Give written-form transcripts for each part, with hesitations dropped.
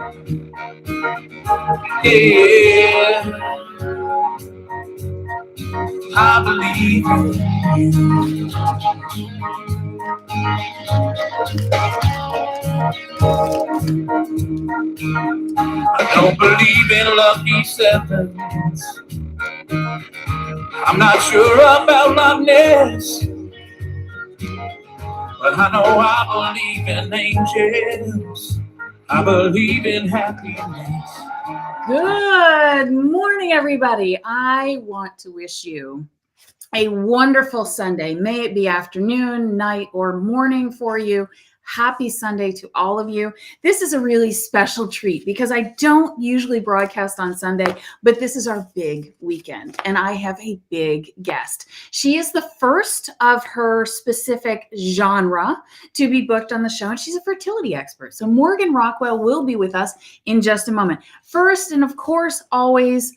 Yeah, I believe in I don't believe in lucky sevens. I'm not sure about Loch Ness, but I know I believe in angels. I believe in happiness. Good morning, everybody. I want to wish you a wonderful Sunday. May it be afternoon, night, or morning for you. Happy Sunday to all of you. This is a really special treat because I don't usually broadcast on Sunday, but this is our big weekend and I have a big guest. She is the first of her specific genre to be booked on the show, and she's a fertility expert. So Morgan Rockwell will be with us in just a moment. First, and of course, always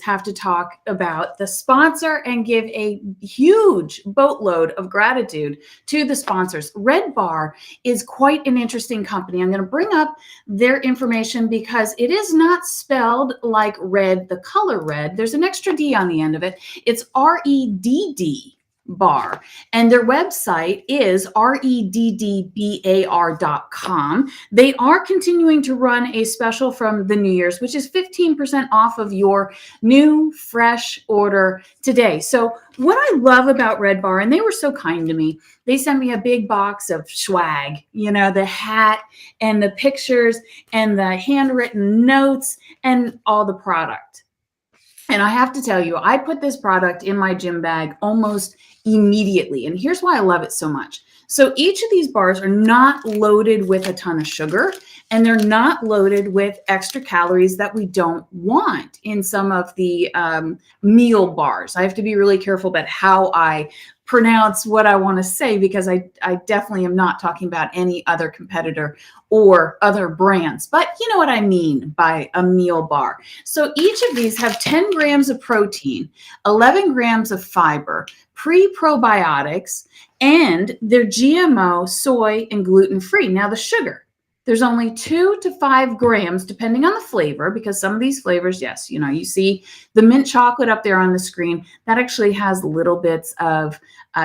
have to talk about the sponsor and give a huge boatload of gratitude to the sponsors. Red Bar is quite an interesting company. I'm going to bring up their information because it is not spelled like red, the color red. There's an extra D on the end of it. It's REDD Bar, and their website is reddbar.com. They are continuing to run a special from the New Year's, which is 15% off of your new fresh order today. So what I love about Red Bar, and they were so kind to me, they sent me a big box of swag, the hat and the pictures and the handwritten notes and all the product. And I have to tell you, I put this product in my gym bag almost immediately. And here's why I love it so much. So each of these bars are not loaded with a ton of sugar, and they're not loaded with extra calories that we don't want in some of the meal bars. I have to be really careful about how I pronounce what I want to say because I definitely am not talking about any other competitor or other brands, but you know what I mean by a meal bar. So each of these have 10 grams of protein, 11 grams of fiber, pre-probiotics, and they're GMO, soy, and gluten-free. Now the sugar, there's only 2 to 5 grams, depending on the flavor, because some of these flavors, yes, you see the mint chocolate up there on the screen, that actually has little bits of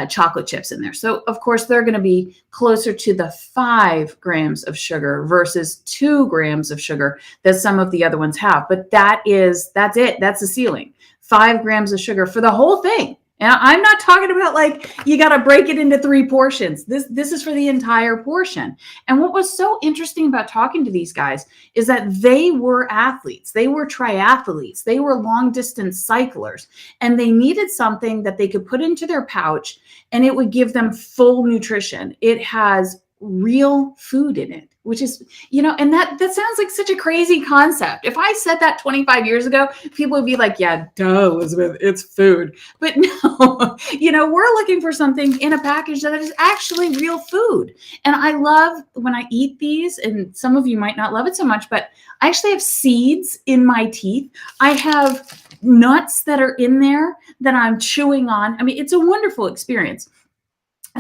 chocolate chips in there. So of course, they're going to be closer to the 5 grams of sugar versus 2 grams of sugar that some of the other ones have. But that's it. That's the ceiling. 5 grams of sugar for the whole thing. And I'm not talking about like you got to break it into 3 portions. This is for the entire portion. And what was so interesting about talking to these guys is that they were athletes. They were triathletes. They were long distance cyclers, and they needed something that they could put into their pouch and it would give them full nutrition. It has real food in it, which is, and that sounds like such a crazy concept. If I said that 25 years ago, people would be like, yeah, duh, Elizabeth, it's food. But no, we're looking for something in a package that is actually real food. And I love when I eat these, and some of you might not love it so much, but I actually have seeds in my teeth. I have nuts that are in there that I'm chewing on. I mean, it's a wonderful experience.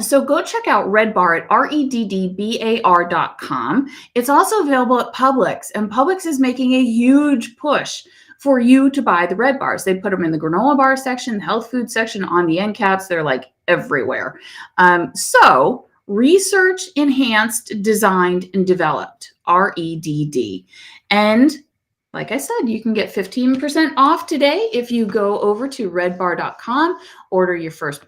So go check out Red Bar at reddbar.com. It's also available at Publix, and Publix is making a huge push for you to buy the Red Bars. They put them in the granola bar section, the health food section, on the end caps. They're like everywhere. So research enhanced, designed, and developed, REDD. And like I said, you can get 15% off today if you go over to reddbar.com, order your first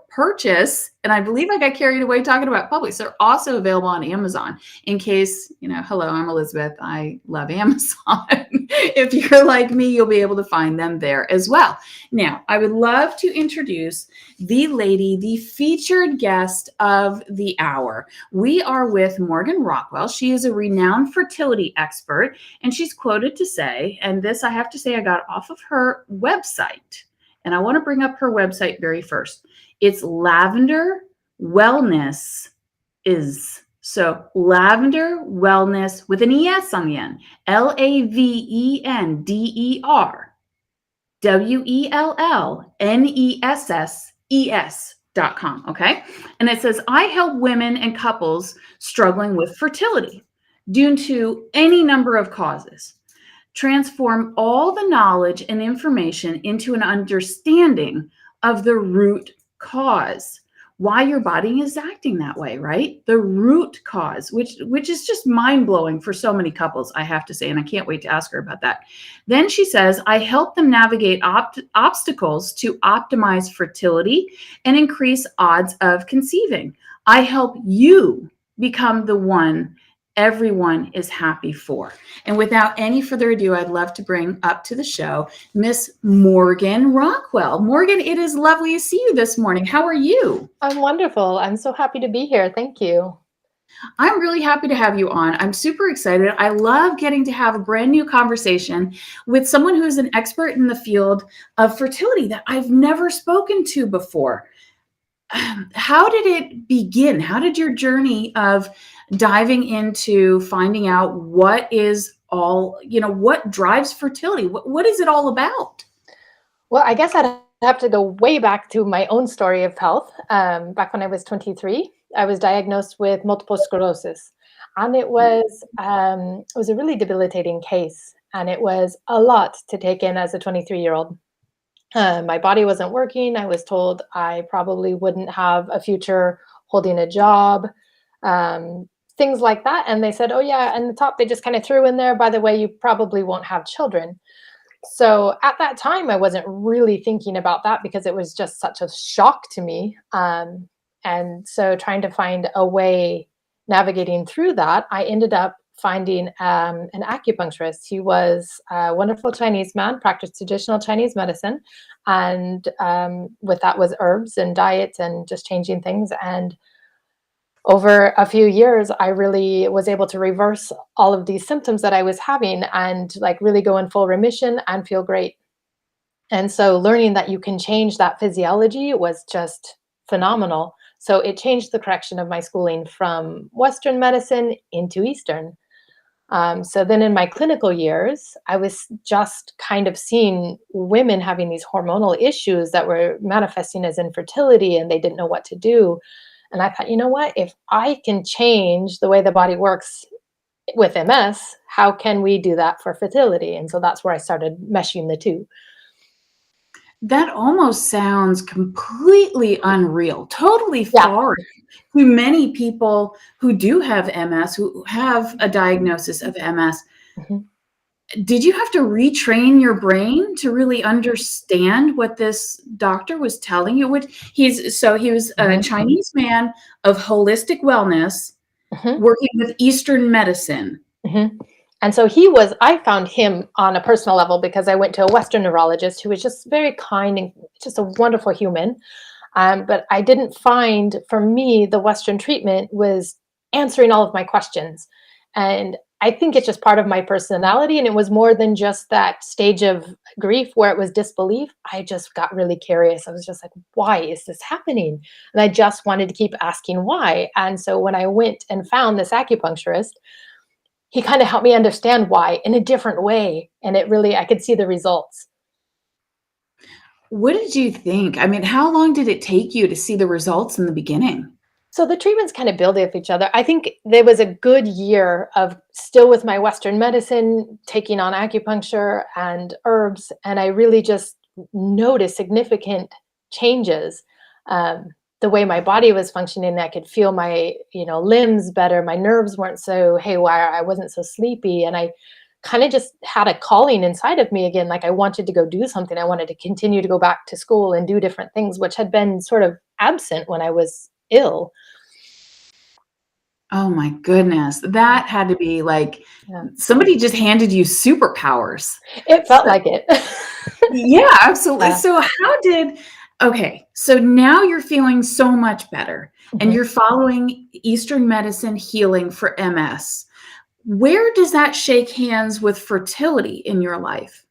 purchase. And I believe I got carried away talking about Publix. They're also available on Amazon in case, hello, I'm Elizabeth. I love Amazon. If you're like me, you'll be able to find them there as well. Now, I would love to introduce the lady, the featured guest of the hour. We are with Morgan Rockwell. She is a renowned fertility expert, and she's quoted to say, and this I have to say I got off of her website, and I want to bring up her website very first. It's Lavender Wellness is. So Lavender Wellness with an ES on the end. LavenderWellness.com. Okay. And it says, I help women and couples struggling with fertility. due to any number of causes. Transform all the knowledge and information into an understanding of the root cause, why your body is acting that way, right? The root cause, which is just mind-blowing for so many couples, I have to say, and I can't wait to ask her about that. Then she says, I help them navigate obstacles to optimize fertility and increase odds of conceiving. I help you become the one everyone is happy for. And without any further ado, I'd love to bring up to the show Miss Morgan Rockwell. Morgan, it is lovely to see you this morning. How are you? I'm wonderful. I'm so happy to be here. Thank you. I'm really happy to have you on. I'm super excited. I love getting to have a brand new conversation with someone who is an expert in the field of fertility that I've never spoken to before. How did it begin? How did your journey of diving into finding out what is all, what drives fertility? What is it all about? Well, I guess I'd have to go way back to my own story of health. Back when I was 23, I was diagnosed with multiple sclerosis, and it was a really debilitating case, and it was a lot to take in as a 23-year-old. My body wasn't working. I was told I probably wouldn't have a future holding a job, things like that. And they said, oh yeah, and the top, they just kind of threw in there, by the way, you probably won't have children. So at that time, I wasn't really thinking about that because it was just such a shock to me. And so trying to find a way navigating through that, I ended up finding an acupuncturist. He was a wonderful Chinese man, practiced traditional Chinese medicine. And with that was herbs and diet and just changing things. And over a few years, I really was able to reverse all of these symptoms that I was having and like really go in full remission and feel great. And so learning that you can change that physiology was just phenomenal. So it changed the correction of my schooling from Western medicine into Eastern. So then in my clinical years, I was just kind of seeing women having these hormonal issues that were manifesting as infertility, and they didn't know what to do. And I thought, you know what, if I can change the way the body works with MS, how can we do that for fertility? And so that's where I started meshing the two. That almost sounds completely unreal, totally foreign to many people who do have MS, who have a diagnosis of MS. Mm-hmm. Did you have to retrain your brain to really understand what this doctor was telling you? He was a Chinese man of holistic wellness, working with Eastern medicine. Mm-hmm. And so I found him on a personal level because I went to a Western neurologist who was just very kind and just a wonderful human. But I didn't find, for me, the Western treatment was answering all of my questions. And I think it's just part of my personality. And it was more than just that stage of grief where it was disbelief. I just got really curious. I was just like, why is this happening? And I just wanted to keep asking why. And so when I went and found this acupuncturist, he kind of helped me understand why in a different way. And I could see the results. What did you think? I mean, how long did it take you to see the results in the beginning? So the treatments kind of build off each other. I think there was a good year of still with my Western medicine, taking on acupuncture and herbs. And I really just noticed significant changes. The way my body was functioning, I could feel my, limbs better. My nerves weren't so haywire. I wasn't so sleepy. And I kind of just had a calling inside of me again. Like I wanted to go do something. I wanted to continue to go back to school and do different things, which had been sort of absent when I was ill. Oh my goodness. That had to be like somebody just handed you superpowers. It felt like it. Yeah, absolutely. So so now you're feeling so much better and you're following Eastern medicine healing for MS. Where does that shake hands with fertility in your life?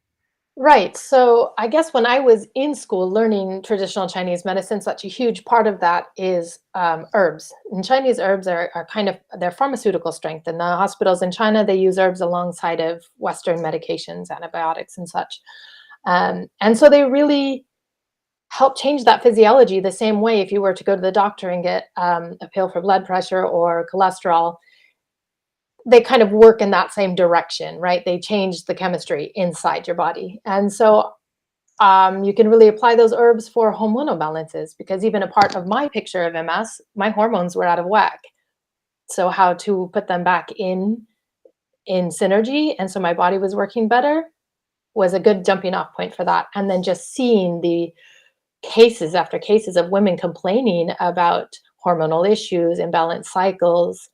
Right. So I guess when I was in school learning traditional Chinese medicine, such a huge part of that is herbs. And Chinese herbs are they're pharmaceutical strength. In the hospitals in China, they use herbs alongside of Western medications, antibiotics and such. And so they really help change that physiology the same way if you were to go to the doctor and get a pill for blood pressure or cholesterol. they kind of work in that same direction, right? They change the chemistry inside your body. And so you can really apply those herbs for hormonal balances, because even a part of my picture of MS, my hormones were out of whack. So how to put them back in synergy, and so my body was working better, was a good jumping off point for that. And then just seeing the cases after cases of women complaining about hormonal issues, imbalanced cycles.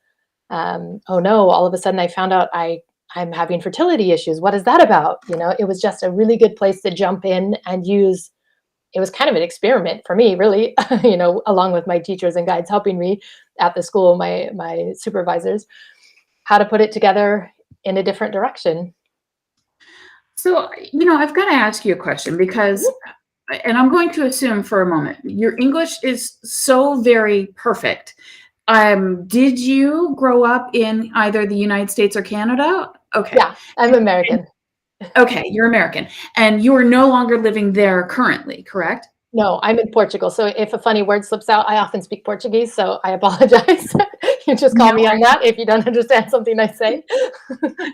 Oh no, all of a sudden I found out I'm having fertility issues. What is that about? It was just a really good place to jump in and use. It was kind of an experiment for me, really, along with my teachers and guides helping me at the school, my supervisors, how to put it together in a different direction. So, I've got to ask you a question because, and I'm going to assume for a moment, your English is so very perfect. Did you grow up in either the United States or Canada? Okay. Yeah, I'm American. Okay, you're American. And you are no longer living there currently, correct? No, I'm in Portugal. So if a funny word slips out, I often speak Portuguese, so I apologize. You just call me on that if you don't understand something I say.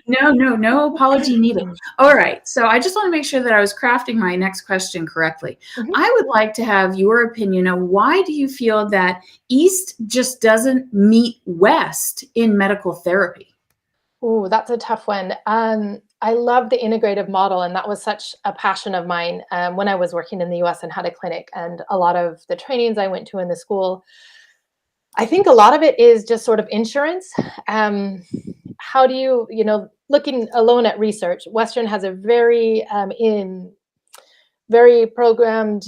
No apology needed. All right. So I just want to make sure that I was crafting my next question correctly. I would like to have your opinion on why do you feel that East just doesn't meet West in medical therapy? Ooh, that's a tough one. I love the integrative model, and that was such a passion of mine when I was working in the US and had a clinic. And a lot of the trainings I went to in the school, I think a lot of it is just sort of insurance. How do you, looking alone at research, Western has a very programmed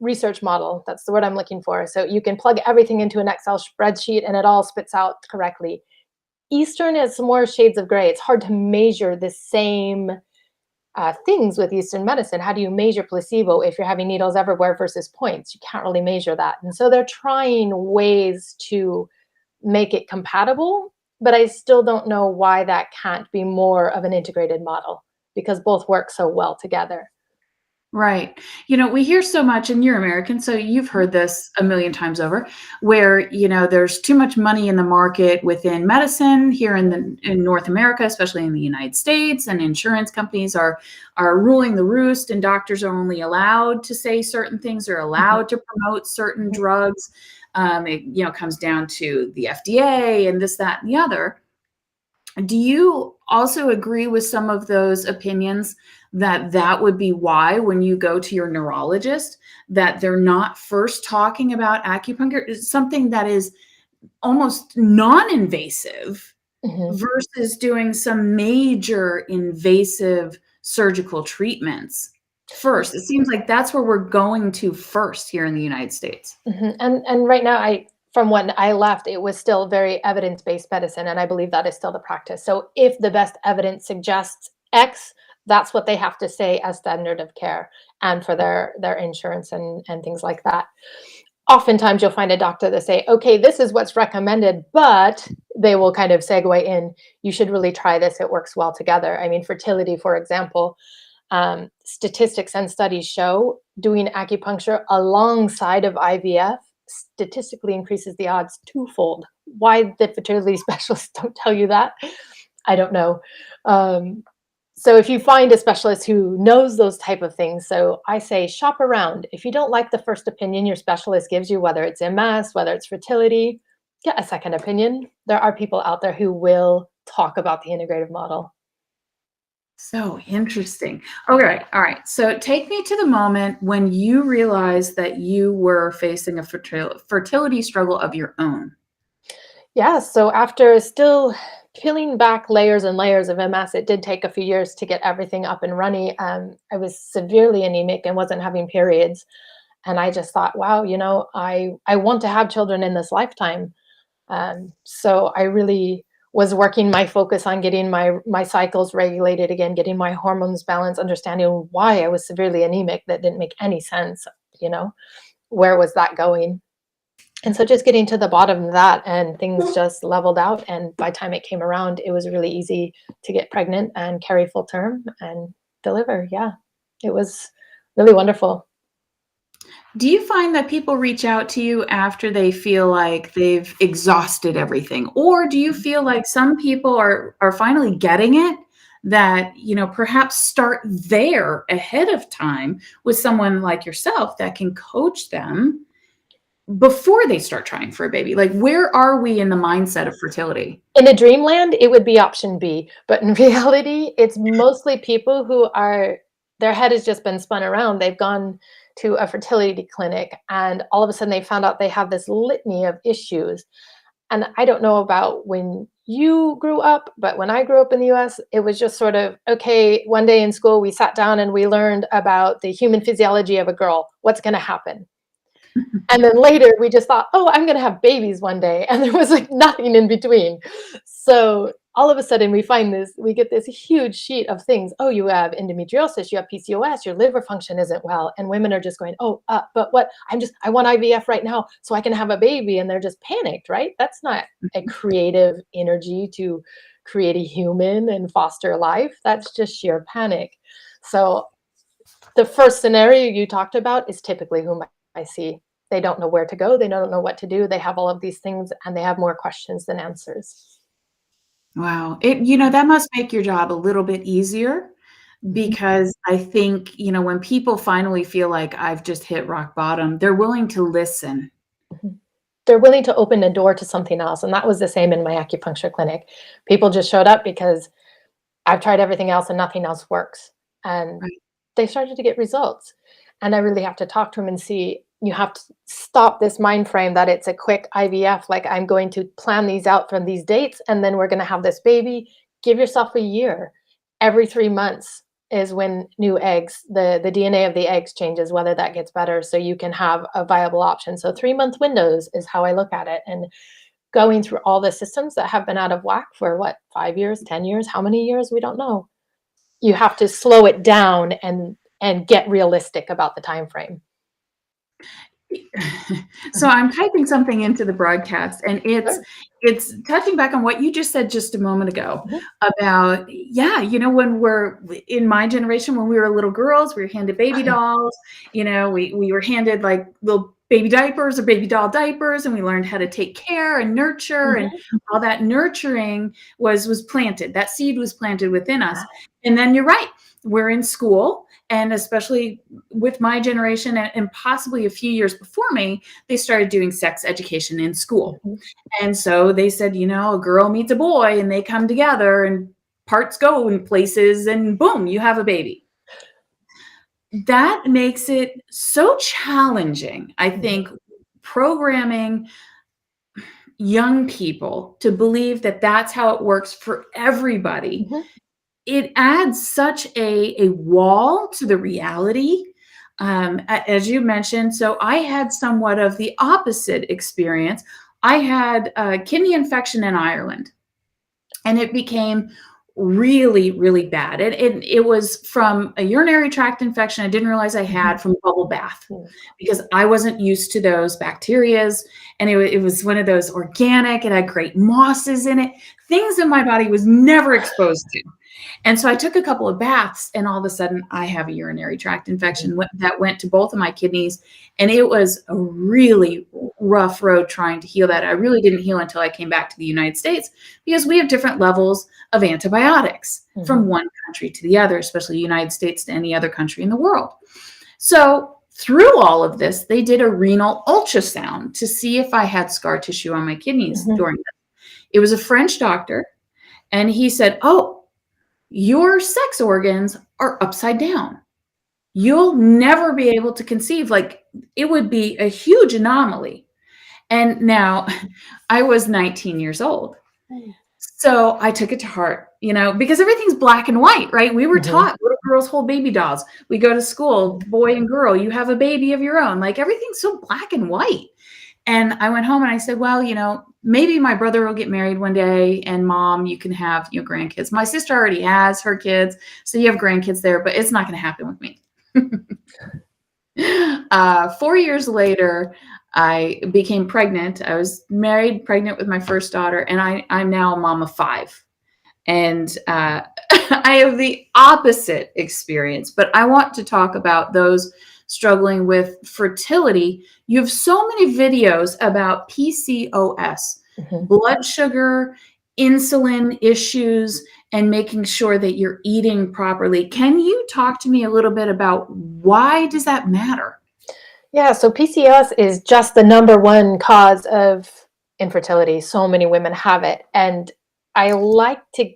research model. That's the word I'm looking for. So you can plug everything into an Excel spreadsheet and it all spits out correctly. Eastern is more shades of gray. It's hard to measure the same things with Eastern medicine. How do you measure placebo if you're having needles everywhere versus points? You can't really measure that. And so they're trying ways to make it compatible, but I still don't know why that can't be more of an integrated model, because both work so well together. Right. We hear so much, and you're American, so you've heard this a million times over, where, there's too much money in the market within medicine here in North America, especially in the United States, and insurance companies are ruling the roost, and doctors are only allowed to say certain things or allowed to promote certain drugs. It comes down to the FDA and this, that, and the other. Do you also agree with some of those opinions that would be why when you go to your neurologist that they're not first talking about acupuncture? It's something that is almost non-invasive versus doing some major invasive surgical treatments first. It seems like that's where we're going to first here in the United States. And right now, from when I left, it was still very evidence-based medicine, and I believe that is still the practice. So if the best evidence suggests X, that's what they have to say as standard of care and for their insurance and things like that. Oftentimes you'll find a doctor that say, okay, this is what's recommended, but they will kind of segue in, you should really try this. It works well together. I mean, fertility, for example, statistics and studies show doing acupuncture alongside of IVF statistically increases the odds twofold. Why the fertility specialists don't tell you that, I don't know. So if you find a specialist who knows those type of things, so I say shop around. If you don't like the first opinion your specialist gives you, whether it's MS, whether it's fertility, get a second opinion. There are people out there who will talk about the integrative model. So interesting. All right. So take me to the moment when you realized that you were facing a fertility struggle of your own. Yeah, so after still peeling back layers and layers of MS, it did take a few years to get everything up and running. I was severely anemic and wasn't having periods. And I just thought, wow, I want to have children in this lifetime. So I really was working my focus on getting my cycles regulated again, getting my hormones balanced, understanding why I was severely anemic. That didn't make any sense, where was that going? And so just getting to the bottom of that, and things just leveled out. And by the time it came around, it was really easy to get pregnant and carry full term and deliver. Yeah, it was really wonderful. Do you find that people reach out to you after they feel like they've exhausted everything? Or do you feel like some people are finally getting it, that, perhaps start there ahead of time with someone like yourself that can coach them before they start trying for a baby? Like, where are we in the mindset of fertility? In a dreamland, it would be option B, but in reality, it's mostly people who their head has just been spun around. They've gone to a fertility clinic and all of a sudden they found out they have this litany of issues. And I don't know about when you grew up, but when I grew up in the US, it was just sort of, okay, one day in school, we sat down and we learned about the human physiology of a girl. What's going to happen? And then later we just thought, oh, I'm going to have babies one day. And there was like nothing in between. So all of a sudden we get this huge sheet of things. Oh, you have endometriosis, you have PCOS, your liver function isn't well. And women are just going, oh, but what? I want IVF right now so I can have a baby. And they're just panicked, right? That's not a creative energy to create a human and foster life. That's just sheer panic. So the first scenario you talked about is typically whom I see. They don't know where to go. They don't know what to do. They have all of these things and they have more questions than answers. Wow. That must make your job a little bit easier, because I think, when people finally feel like I've just hit rock bottom, they're willing to listen. They're willing to open a door to something else. And that was the same in my acupuncture clinic. People just showed up because I've tried everything else and nothing else works. And they started to get results. And I really have to talk to them and see, you have to stop this mind frame that it's a quick IVF, like I'm going to plan these out from these dates and then we're going to have this baby. Give yourself a year. Every 3 months is when new eggs, the DNA of the eggs changes, whether that gets better, so you can have a viable option. So 3-month windows is how I look at it. And going through all the systems that have been out of whack for 5 years, 10 years, how many years? We don't know. You have to slow it down and get realistic about the time frame. So I'm typing something into the broadcast, and it's touching back on what you just said just a moment ago about, when we're in my generation, when we were little girls, we were handed baby dolls, we were handed like little baby diapers or baby doll diapers, and we learned how to take care and nurture, and all that nurturing was planted. That seed was planted within us. And then you're right. We're in school. And especially with my generation and possibly a few years before me, they started doing sex education in school. And so they said, a girl meets a boy and they come together and parts go in places and boom, you have a baby. That makes it so challenging, I think, programming young people to believe that that's how it works for everybody. It adds such a wall to the reality, as you mentioned. So I had somewhat of the opposite experience. I had a kidney infection in Ireland, and it became really, really bad. It was from a urinary tract infection I didn't realize I had from a bubble bath, because I wasn't used to those bacterias. And it was one of those organic, it had great mosses in it, things that my body was never exposed to. And so I took a couple of baths, and all of a sudden I have a urinary tract infection that went to both of my kidneys. And it was a really rough road trying to heal that. I really didn't heal until I came back to the United States, because we have different levels of antibiotics from one country to the other, especially the United States to any other country in the world. So through all of this, they did a renal ultrasound to see if I had scar tissue on my kidneys during this. It was a French doctor, and he said, "Oh, your sex organs are upside down. You'll never be able to conceive." Like, it would be a huge anomaly. And now I was 19 years old. So I took it to heart, because everything's black and white, right? We were taught little girls hold baby dolls. We go to school, boy and girl, you have a baby of your own. Like, everything's so black and white. And I went home and I said, well, maybe my brother will get married one day, and Mom, you can have your grandkids. My sister already has her kids, so you have grandkids there, but it's not going to happen with me. 4 years later, I became pregnant. I was married, pregnant with my first daughter, and I'm now a mom of 5. And I have the opposite experience, but I want to talk about those struggling with fertility, you have so many videos about PCOS, blood sugar, insulin issues, and making sure that you're eating properly. Can you talk to me a little bit about why does that matter? Yeah, so PCOS is just the number one cause of infertility. So many women have it. And I like to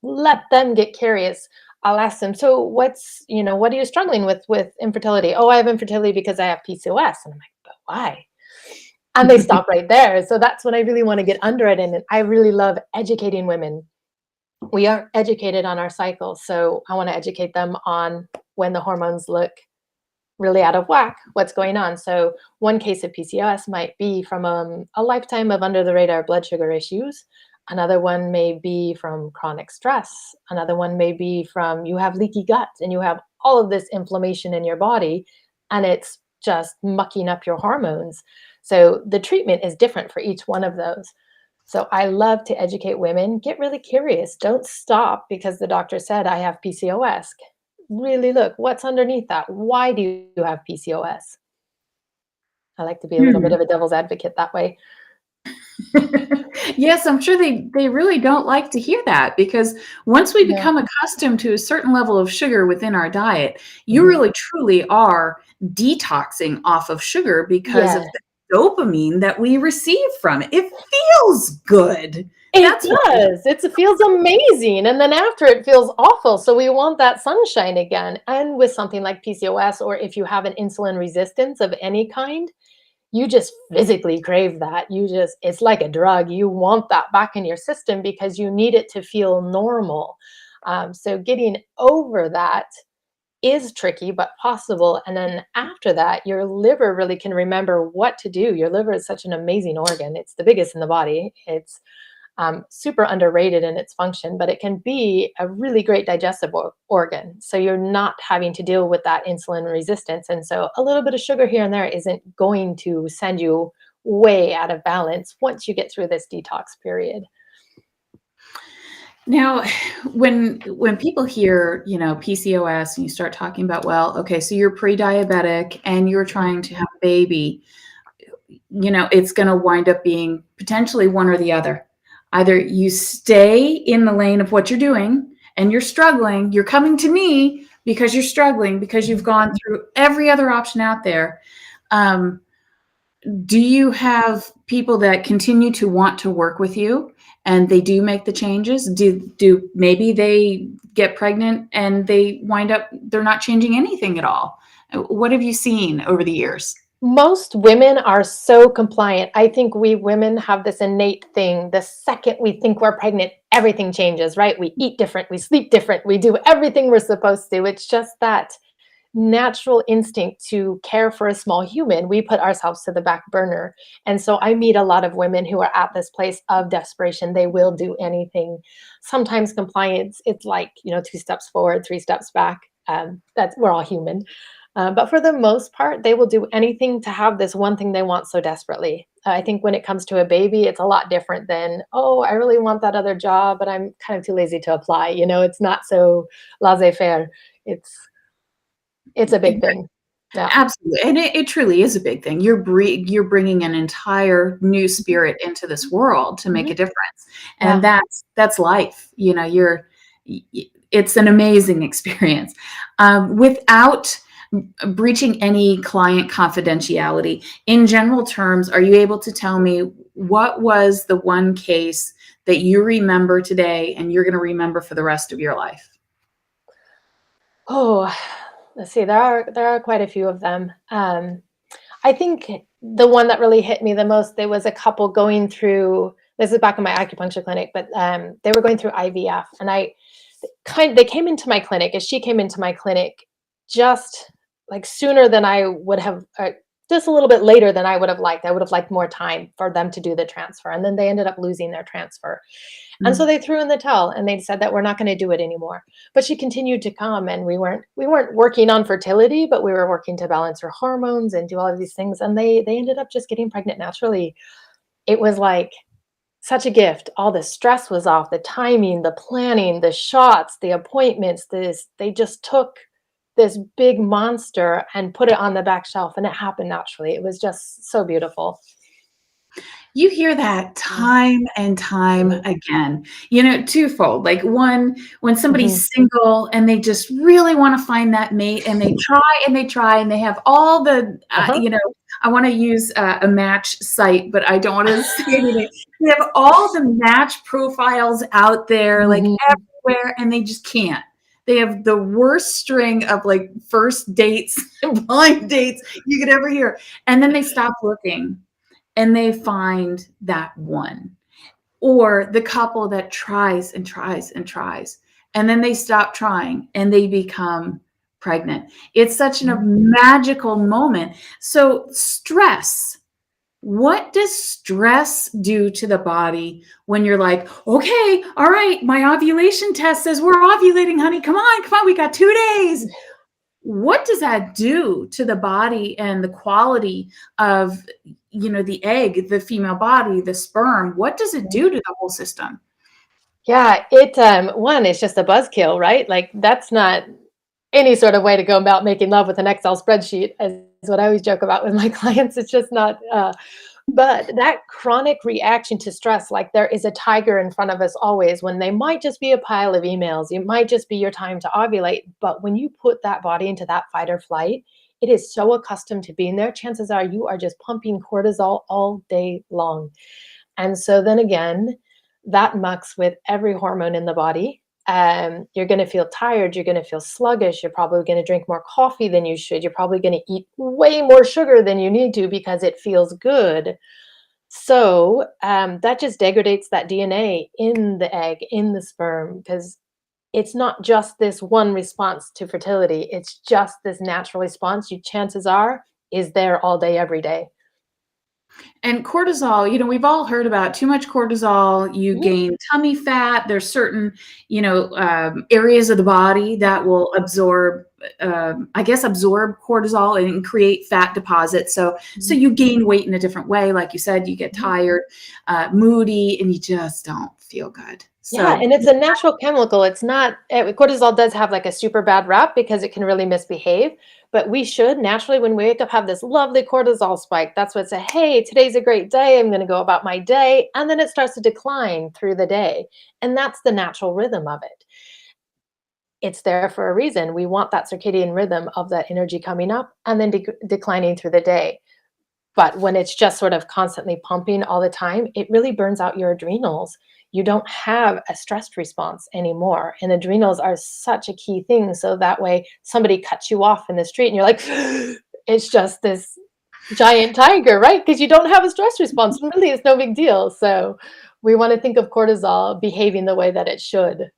let them get curious. I'll ask them, so what are you struggling with infertility? Oh, I have infertility because I have PCOS. And I'm like, but why? And they stop right there. So that's when I really want to get under it. And I really love educating women. We are educated on our cycles. So I want to educate them on when the hormones look really out of whack, what's going on. So one case of PCOS might be from a lifetime of under the radar blood sugar issues. Another one may be from chronic stress. Another one may be from you have leaky gut and you have all of this inflammation in your body and it's just mucking up your hormones. So the treatment is different for each one of those. So I love to educate women. Get really curious. Don't stop because the doctor said I have PCOS. Really look what's underneath that. Why do you have PCOS? I like to be a little bit of a devil's advocate that way. Yes, I'm sure they really don't like to hear that, because once we become accustomed to a certain level of sugar within our diet, you really truly are detoxing off of sugar because of the dopamine that we receive from it. It feels good. It does. It feels amazing. And then after it feels awful. So we want that sunshine again. And with something like PCOS, or if you have an insulin resistance of any kind, you just physically crave that. It's like a drug. You want that back in your system because you need it to feel normal. So getting over that is tricky, but possible. And then after that, your liver really can remember what to do. Your liver is such an amazing organ. It's the biggest in the body. It's super underrated in its function, but it can be a really great digestive organ. So you're not having to deal with that insulin resistance. And so a little bit of sugar here and there isn't going to send you way out of balance once you get through this detox period. Now, when people hear, PCOS and you start talking about, well, okay, so you're pre-diabetic and you're trying to have a baby, it's going to wind up being potentially one or the other. Either you stay in the lane of what you're doing and you're struggling, you're coming to me because you're struggling, because you've gone through every other option out there. Do you have people that continue to want to work with you and they do make the changes? Do maybe they get pregnant and they wind up, they're not changing anything at all? What have you seen over the years? Most women are so compliant. I think we women have this innate thing. The second we think we're pregnant, everything changes, right? We eat different, we sleep different, we do everything we're supposed to. It's just that natural instinct to care for a small human. We put ourselves to the back burner. And so I meet a lot of women who are at this place of desperation. They will do anything. Sometimes compliance, it's like, 2 steps forward, 3 steps back. We're all human. But for the most part, they will do anything to have this one thing they want so desperately. I think when it comes to a baby, it's a lot different than, oh, I really want that other job, but I'm kind of too lazy to apply. It's not so laissez-faire. It's a big thing. Yeah. Absolutely. And it truly is a big thing. You're bringing an entire new spirit into this world to make a difference. And that's life. It's an amazing experience. Without breaching any client confidentiality, in general terms, are you able to tell me what was the one case that you remember today and you're going to remember for the rest of your life? Oh, let's see. There are quite a few of them. I think the one that really hit me the most, there was a couple going through, this is back in my acupuncture clinic, but they were going through IVF, and they came into my clinic, and she came into my clinic just like sooner than I would have, just a little bit later than I would have liked. I would have liked more time for them to do the transfer. And then they ended up losing their transfer. And so they threw in the towel and they said that we're not going to do it anymore. But she continued to come, and we weren't working on fertility, but we were working to balance her hormones and do all of these things. And they ended up just getting pregnant naturally. It was like such a gift. All the stress was off, the timing, the planning, the shots, the appointments, they this big monster and put it on the back shelf, and it happened naturally. It was just so beautiful. You hear that time and time again, twofold. Like one, when somebody's single and they just really want to find that mate, and they try and they have all the, I want to use a match site, but I don't want to say anything. They have all the match profiles out there, like everywhere, and they just can't. They have the worst string of like first dates and blind dates you could ever hear. And then they stop looking. And they find that one, or the couple that tries and tries and tries, and then they stop trying and they become pregnant. It's such a magical moment. So stress, what does stress do to the body when you're like, okay, all right, my ovulation test says we're ovulating, honey. Come on, we got 2 days. What does that do to the body and the quality of, the egg, the female body, the sperm? What does it do to the whole system? Yeah, one, it's just a buzzkill, right? Like, that's not any sort of way to go about making love with an Excel spreadsheet, is what I always joke about with my clients. It's just not, but that chronic reaction to stress, like there is a tiger in front of us always, when they might just be a pile of emails. It might just be your time to ovulate. But when you put that body into that fight or flight, it is so accustomed to being there. Chances are you are just pumping cortisol all day long. And so then again, that mucks with every hormone in the body. You're going to feel tired. You're going to feel sluggish. You're probably going to drink more coffee than you should. You're probably going to eat way more sugar than you need to because it feels good. So that just degrades that DNA in the egg, in the sperm, because it's not just this one response to fertility. It's just this natural response. Chances are is there all day, every day. And cortisol, we've all heard about too much cortisol. You gain tummy fat. There's certain, areas of the body that will absorb cortisol and create fat deposits. So you gain weight in a different way. Like you said, you get tired, moody, and you just don't feel good. So, yeah, and it's a natural chemical. It's not, cortisol does have like a super bad rap because it can really misbehave, but we should naturally, when we wake up, have this lovely cortisol spike. That's what say, hey, today's a great day. I'm going to go about my day. And then it starts to decline through the day. And that's the natural rhythm of it. It's there for a reason. We want that circadian rhythm of that energy coming up and then declining through the day. But when it's just sort of constantly pumping all the time, it really burns out your adrenals. You don't have a stress response anymore. And adrenals are such a key thing. So that way somebody cuts you off in the street and you're like, it's just this giant tiger, right? Because you don't have a stress response. Really, it's no big deal. So we want to think of cortisol behaving the way that it should.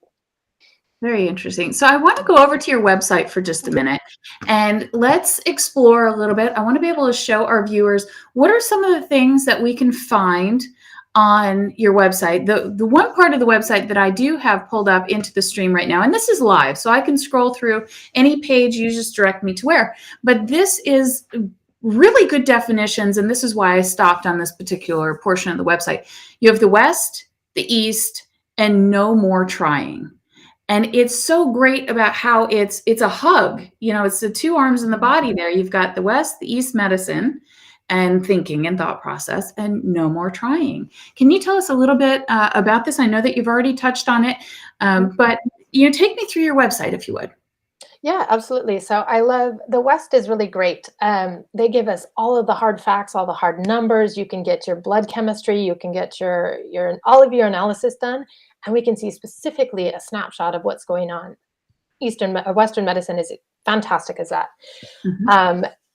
Very interesting. So I want to go over to your website for just a minute and let's explore a little bit. I want to be able to show our viewers what are some of the things that we can find on your website. The one part of the website that I do have pulled up into the stream right now, and this is live, so I can scroll through any page, you just direct me to where. But this is really good definitions, and this is why I stopped on this particular portion of the website. You have the West, the East, and no more trying. And it's so great about how it's a hug. It's the two arms in the body there. You've got the West, the East medicine, and thinking and thought process, and no more trying. Can you tell us a little bit about this? I know that you've already touched on it, but take me through your website, if you would. Yeah, absolutely. So I love, the West is really great. They give us all of the hard facts, all the hard numbers. You can get your blood chemistry, you can get your all of your analysis done, and we can see specifically a snapshot of what's going on. Western medicine is fantastic as that.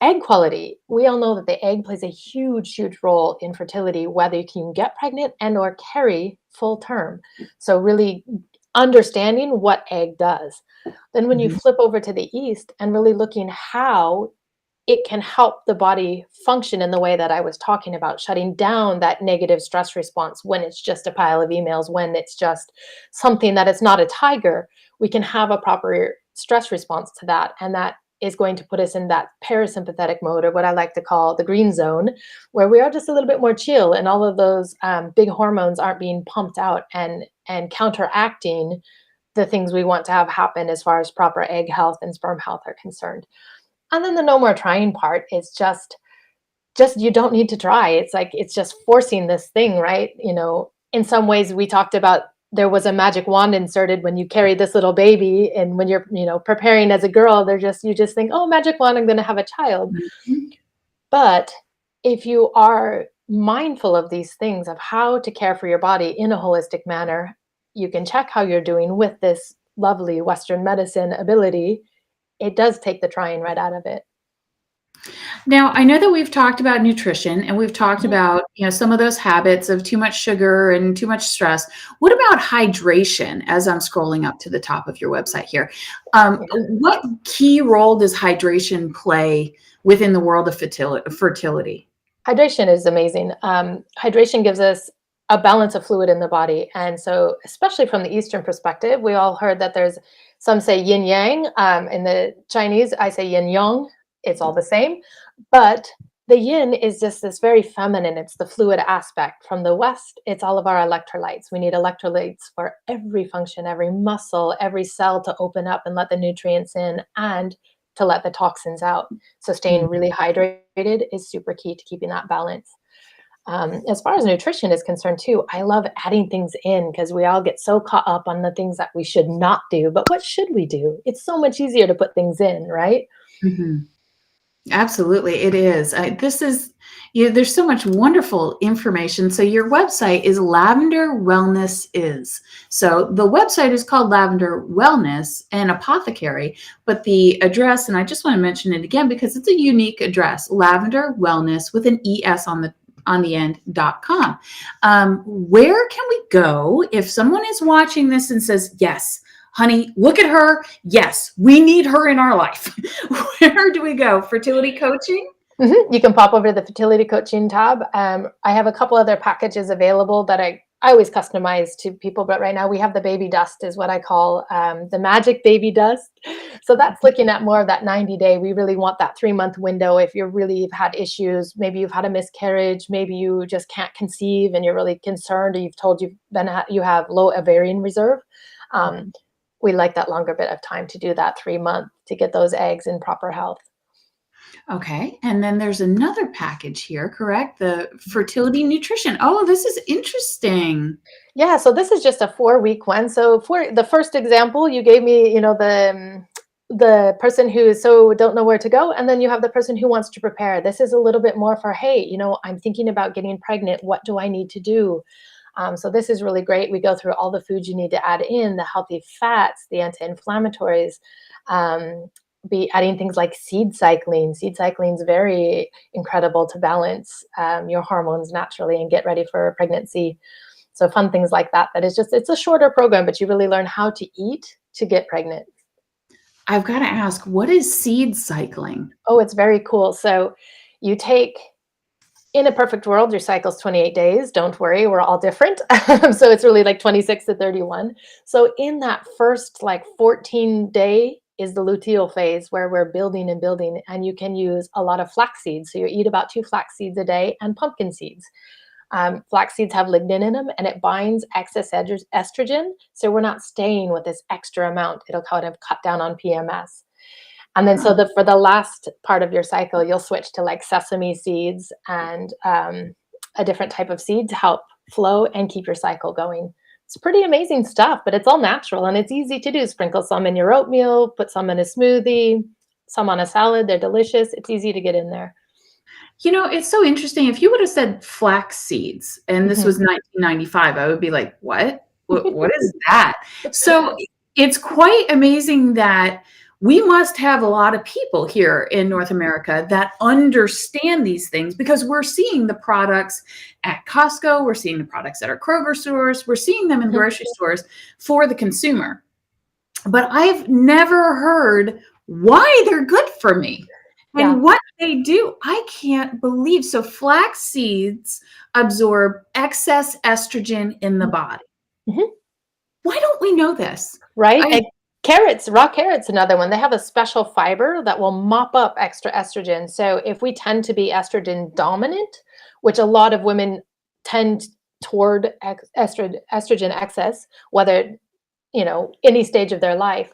Egg quality. We all know that the egg plays a huge, huge role in fertility, whether you can get pregnant and or carry full term. So really understanding what egg does. Then when you flip over to the East and really looking how it can help the body function in the way that I was talking about, shutting down that negative stress response when it's just a pile of emails, when it's just something that is not a tiger, we can have a proper stress response to that. And that is going to put us in that parasympathetic mode, or what I like to call the green zone, where we are just a little bit more chill and all of those big hormones aren't being pumped out and counteracting the things we want to have happen as far as proper egg health and sperm health are concerned. And then the no more trying part is just you don't need to try. It's like, it's just forcing this thing, right? In some ways we talked about there was a magic wand inserted when you carry this little baby, and when you're, preparing as a girl, you just think, oh, magic wand, I'm going to have a child. Mhm. But if you are mindful of these things, of how to care for your body in a holistic manner, you can check how you're doing with this lovely Western medicine ability. It does take the trying right out of it. Now, I know that we've talked about nutrition, and we've talked Mhm. about, some of those habits of too much sugar and too much stress. What about hydration? As I'm scrolling up to the top of your website here, what key role does hydration play within the world of fertility? Hydration is amazing. Hydration gives us a balance of fluid in the body. And so, especially from the Eastern perspective, we all heard that some say yin yang. In the Chinese, I say yin yang. It's all the same. But the yin is just this very feminine, it's the fluid aspect. From the West, it's all of our electrolytes. We need electrolytes for every function, every muscle, every cell to open up and let the nutrients in, and to let the toxins out. So staying really hydrated is super key to keeping that balance. As far as nutrition is concerned too, I love adding things in, because we all get so caught up on the things that we should not do. But what should we do? It's so much easier to put things in, right? Mhm. Absolutely, it is. There's so much wonderful information. So your website is Lavender Wellness Is. So the website is called Lavender Wellness and Apothecary, but the address, and I just want to mention it again because it's a unique address, Lavender Wellness with an ES on the end.com. Where can we go if someone is watching this and says, yes, honey, look at her. Yes, we need her in our life. Where do we go? Fertility coaching? You can pop over to the Fertility Coaching tab. I have a couple other packages available that I always customize to people, but right now we have the baby dust, is what I call the magic baby dust. So that's looking at more of that 90-day. We really want that 3-month window. If you've had issues, maybe you've had a miscarriage, maybe you just can't conceive and you're really concerned, or you have low ovarian reserve. We like that longer bit of time to do that 3-month to get those eggs in proper health. Okay. And then there's another package here, correct? The Fertility Nutrition. Oh, this is interesting. Yeah, so this is just a 4-week one. So for the first example, you gave me, the person who don't know where to go, and then you have the person who wants to prepare. This is a little bit more for, hey, I'm thinking about getting pregnant. What do I need to do? So this is really great. We go through all the foods you need to add in, the healthy fats, the anti-inflammatories, be adding things like seed cycling. Seed cycling is very incredible to balance your hormones naturally and get ready for pregnancy. So fun things like that. It's a shorter program, but you really learn how to eat to get pregnant. I've got to ask, what is seed cycling? Oh, it's very cool. So you take, in a perfect world, your cycle's 28 days. Don't worry, we're all different. So it's really like 26 to 31. So in that first 14-day is the luteal phase, where we're building and building, and you can use a lot of flax seeds. So you eat about 2 flax seeds a day, and pumpkin seeds. Flax seeds have lignin in them, and it binds excess estrogen. So we're not staying with this extra amount. It'll kind of cut down on PMS. And then for the last part of your cycle, you'll switch to sesame seeds and a different type of seed to help flow and keep your cycle going. It's pretty amazing stuff, but it's all natural and it's easy to do. Sprinkle some in your oatmeal, put some in a smoothie, some on a salad. They're delicious. It's easy to get in there. It's so interesting. If you would have said flax seeds and this was 1995, I would be like, what? What is that? So it's quite amazing that we must have a lot of people here in North America that understand these things, because we're seeing the products at Costco, we're seeing the products at our Kroger stores, we're seeing them in grocery stores for the consumer. But I've never heard why they're good for me. And what they do, I can't believe. So flax seeds absorb excess estrogen in the body. Why don't we know this? Right? And carrots, raw carrots, another one. They have a special fiber that will mop up extra estrogen. So if we tend to be estrogen dominant, which a lot of women tend toward estrogen excess, whether any stage of their life,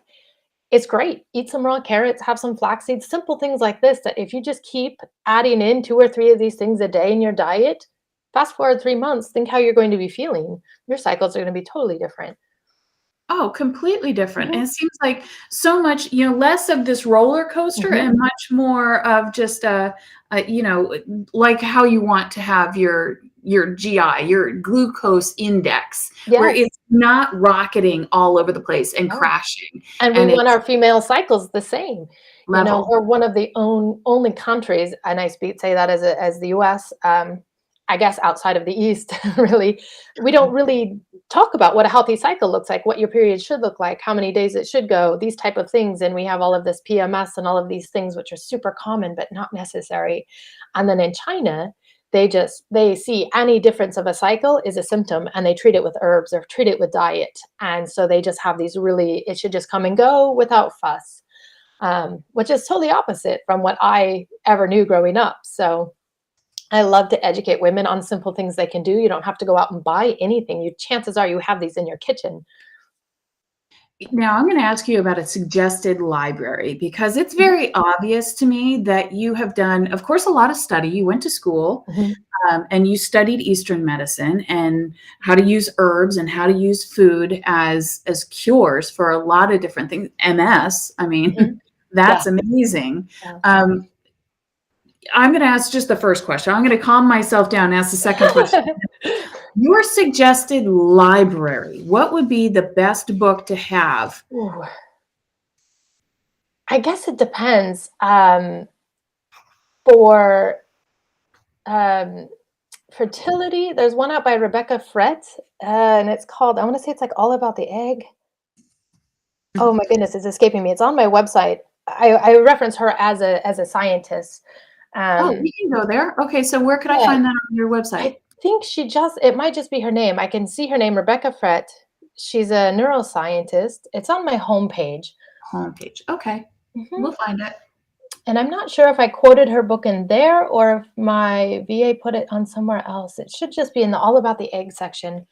it's great. Eat some raw carrots, have some flax seeds, simple things like this, that if you just keep adding in 2 or 3 of these things a day in your diet, fast forward 3 months, think how you're going to be feeling. Your cycles are going to be totally different. Oh, completely different. Mhm. And it seems like so much, less of this roller coaster and much more of just like how you want to have your GI, your glucose index, where Yes. it's not rocketing all over the place and No. crashing. And we And want it's our female cycles the same. level. We're one of the only countries, and I say that as the US, I guess outside of the East, really, we don't really talk about what a healthy cycle looks like, what your period should look like, how many days it should go, these type of things. And we have all of this PMS and all of these things, which are super common, but not necessary. And then in China, they see any difference of a cycle is a symptom, and they treat it with herbs or treat it with diet. And so they just have these it should just come and go without fuss, which is totally opposite from what I ever knew growing up. So I love to educate women on simple things they can do. You don't have to go out and buy anything. Chances are you have these in your kitchen. Now, I'm going to ask you about a suggested library, because it's very obvious to me that you have done, of course, a lot of study. You went to school and you studied Eastern medicine and how to use herbs and how to use food as cures for a lot of different things. MS, I mean, that's amazing. Yeah. I'm going to ask just the first question. I'm going to calm myself down and ask the second question. Your suggested library, what would be the best book to have? Ooh. I guess it depends. For fertility, there's one out by Rebecca Frett, and it's called, I want to say it's like All About the Egg. Oh my goodness, it's escaping me. It's on my website. I reference her as a scientist. We can go there. Okay, so where could I find that on your website? I think it might just be her name. I can see her name, Rebecca Frett. She's a neuroscientist. It's on my homepage. Okay. We'll find it. And I'm not sure if I quoted her book in there or if my VA put it on somewhere else. It should just be in the All About the Egg section.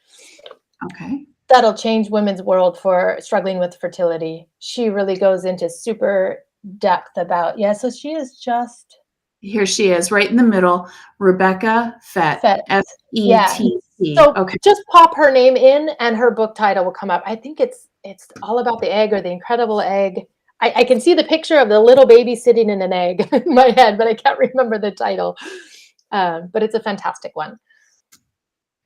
Okay. That'll change women's world for struggling with fertility. She really goes into super depth about, so she is just... Here she is, right in the middle, Rebecca Fett, F-E-T-T. So okay. Just pop her name in and her book title will come up. I think it's All About the Egg or The Incredible Egg. I can see the picture of the little baby sitting in an egg in my head, but I can't remember the title. But it's a fantastic one.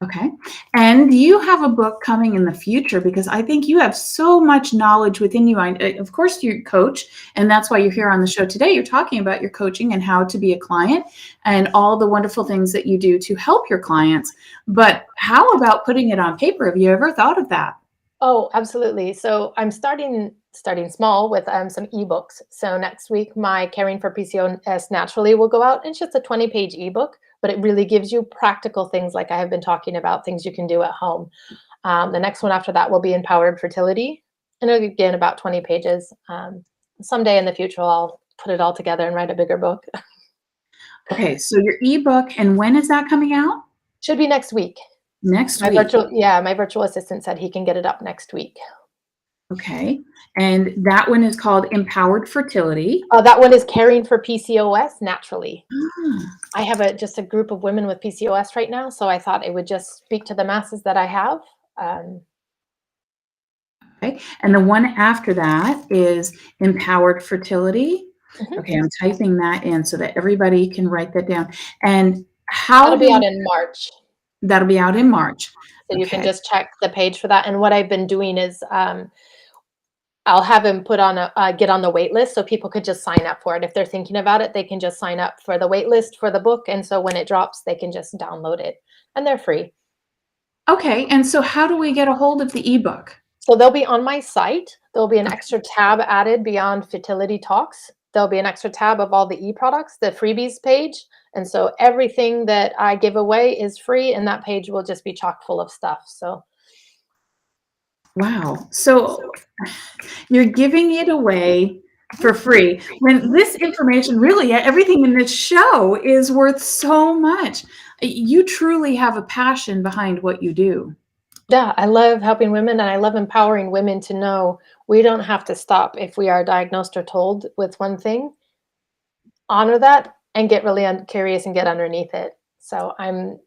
Okay. And do you have a book coming in the future? Because I think you have so much knowledge within you. Of course, you coach, and that's why you're here on the show today. You're talking about your coaching and how to be a client and all the wonderful things that you do to help your clients. But how about putting it on paper? Have you ever thought of that? Oh, absolutely. So I'm starting small with some ebooks. So next week, my Caring for PCOS Naturally will go out. It's just a 20-page ebook, but it really gives you practical things like I have been talking about, things you can do at home. The next one after that will be Empowered Fertility. And again, about 20 pages. Someday in the future, I'll put it all together and write a bigger book. Okay, so your ebook, and when is that coming out? Should be next week. Next week. My virtual assistant said he can get it up next week. Okay. And that one is called Empowered Fertility. That one is Caring for PCOS Naturally. I have just a group of women with PCOS right now, so I thought it would just speak to the masses that I have. Okay. And the one after that is Empowered Fertility. Okay, I'm typing that in so that everybody can write that down. And that'll be out in March. That'll be out in March. So you can just check the page for that. And what I've been doing is I'll have him get on the wait list so people could just sign up for it. If they're thinking about it, they can just sign up for the wait list for the book. And so when it drops, they can just download it and they're free. Okay. And so how do we get a hold of the ebook? So they'll be on my site. There'll be an extra tab added beyond Fertility Talks. There'll be an extra tab of all the e-products, the freebies page. And so everything that I give away is free, and that page will just be chock full of stuff. So, wow. So you're giving it away for free when this information, really everything in this show is worth so much. You truly have a passion behind what you do. Yeah, I love helping women and I love empowering women to know we don't have to stop if we are diagnosed or told with one thing. Honor that and get really curious and get underneath it. So I'm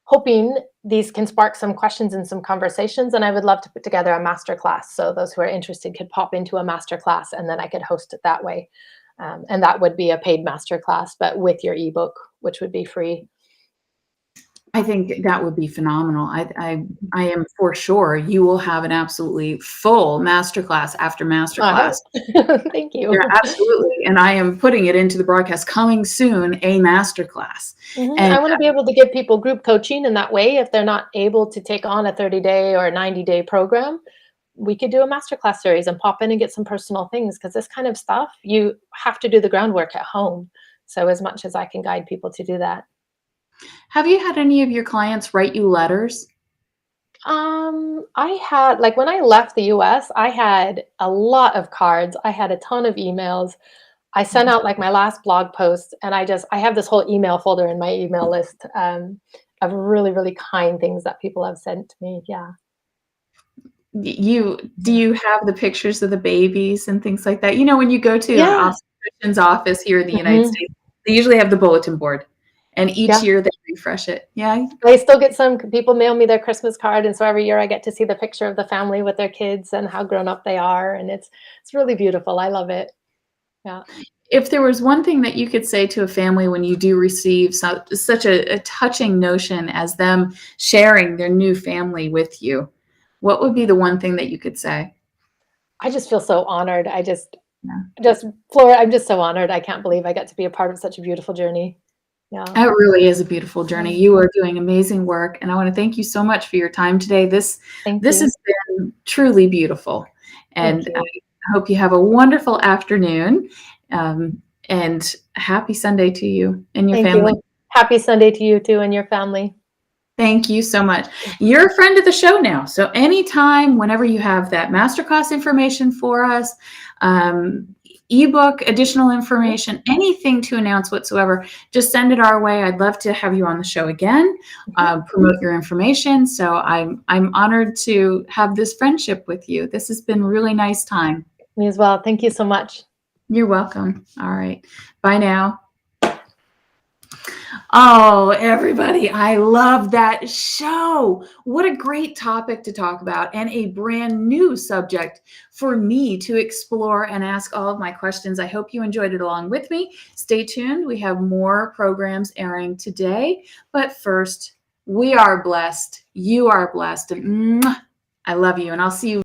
hoping these can spark some questions and some conversations. And I would love to put together a masterclass. So those who are interested could pop into a masterclass and then I could host it that way. And that would be a paid masterclass, but with your ebook, which would be free. I think that would be phenomenal. I am for sure you will have an absolutely full masterclass after masterclass. Thank you. Yeah, absolutely. And I am putting it into the broadcast coming soon, a masterclass. And I want to be able to give people group coaching in that way. If they're not able to take on a 30-day or a 90-day program, we could do a masterclass series and pop in and get some personal things, because this kind of stuff, you have to do the groundwork at home. So as much as I can guide people to do that. have you had any of your clients write you letters? I had, like, when I left the US, I had a lot of cards. I had a ton of emails. I sent out like my last blog post, and I have this whole email folder in my email list of really, really kind things that people have sent to me. Yeah. Do you have the pictures of the babies and things like that? You know, when you go to an Yeah. obstetrician's office here in the United Mhm. States, they usually have the bulletin board, and each Yeah. year they refresh it. Yeah. I still get some people mail me their Christmas card, and so every year I get to see the picture of the family with their kids and how grown up they are, and it's really beautiful. I love it. Yeah. If there was one thing that you could say to a family when you do receive such a touching notion as them sharing their new family with you, what would be the one thing that you could say? I just feel so honored. Yeah. Flora, I'm just so honored. I can't believe I got to be a part of such a beautiful journey. Yeah. It really is a beautiful journey. You are doing amazing work, and I want to thank you so much for your time today. This Thank this you. has been truly beautiful, Thank and you. I hope you have a wonderful afternoon, and happy Sunday to you and your Thank family. you. Happy Sunday to you too and your family. Thank you so much. You're a friend of the show now. So anytime, whenever you have that masterclass information for us, ebook, additional information, anything to announce whatsoever, just send it our way. I'd love to have you on the show again, promote your information. So I'm honored to have this friendship with you. This has been a really nice time. Me as well. Thank you so much. You're welcome. All right. Bye now. Oh, everybody, I love that show. What a great topic to talk about, and a brand new subject for me to explore and ask all of my questions. I hope you enjoyed it along with me. Stay tuned. We have more programs airing today. But first, we are blessed. You are blessed. And I love you, and I'll see you